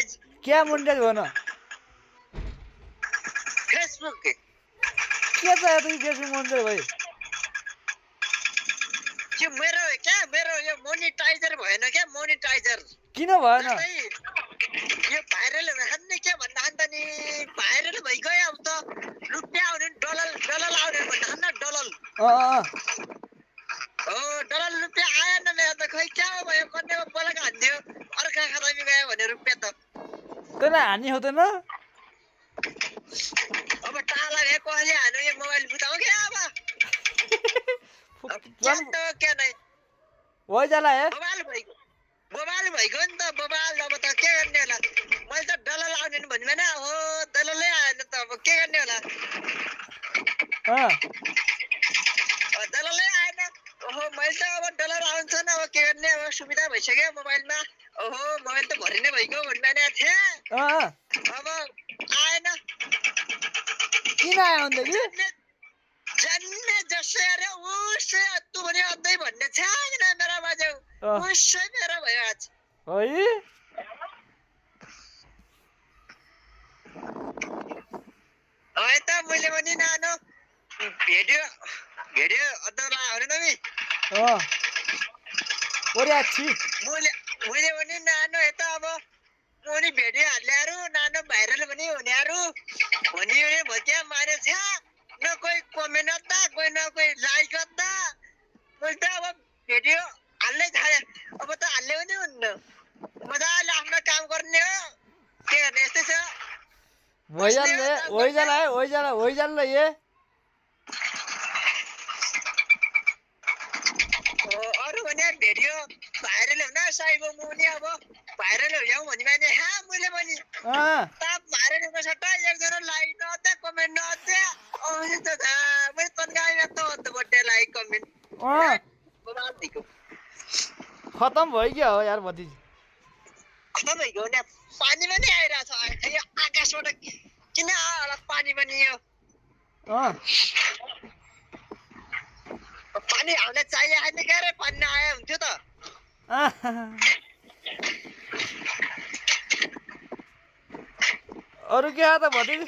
monetise क्या monetise भन Facebook के चाहियो त फेसबुक मोनेटाइज भयो यो मेरो यो मोनेटाइजर भएन क्या मोनेटाइजर किन भएन यो भाइरल हुन के भन्दा अन्त नि भाइरल भइगयो अब त रुपियाँ आउने डलर आउने भन्दा डलर हो डलर रुपियाँ आएन मेरो त खै क्या भयो कन्नेमा बोलाएको हान्थ्यो अर्का खातामा गयो भने रुपियाँ त तँलाई हानि हुँदैन अब टाला भए कसले हान्यो यो मोबाइल बुझाउ क्या अब क्या त क्या नै होइ जाला है बबाल भइगयो नि त बबाल अब त के गर्ने होला मैले त डलर आउने भन्नु भएन हो डलरै आएन त अब के गर्ने होला डलरै आएन ओहो मैले त अब डलर आउँछ नि अब के गर्ने अब सुविधा भइसक्यो मोबाइलमा ओहो मोबाइल त भरि नै भइगयो भन्नु भनेको थिएँ अब आएन किन आयो अन्तखेरि जन्मे जसै अरे उसै अत्तु भने अद्धै भन्ने छैन मेरो बाजे उसै मेरो भयो आज है है त मैले पनि नानो भिडियो अदला हो नि ओरे अच्छी मैले पनि नानो यता अब मोनी भिडियो हाल्नेहरू नानो भाइरल पनि हुनेहरू भनी भत्या मारे छ न कोही कमेन्ट अद्दा कोही न कोही लाइक अद्दा मैले त अब भिडियो हाल्नै थालेँ अब त हाल्ने पनि हुन्न मजाले आफ्नो काम गर्ने हो के गर्ने यस्तै छ होइ जाला ये अरू भने भिडियो भाइरल हुन साइबो मुनि अब भाइरल हुँ भने मैले मैले पनि ताप भाइरल हुन सट्टा एकजना लाइक नअद्दा कमेन्ट नअद्दा आउँछ त मैले तन्काइमा त अद्दा बड्डे लाइक कमेन्ट खतम भयो क्या हो यार भतिज खतम भइगयो नि पानी पनि आइरहेछ यो आकाशबाट किन आयो होला पानी पनि यो पानी हाल्न चाहिए होइन क्या रे पानी आयो हुन्थ्यो त अरू के त भतिज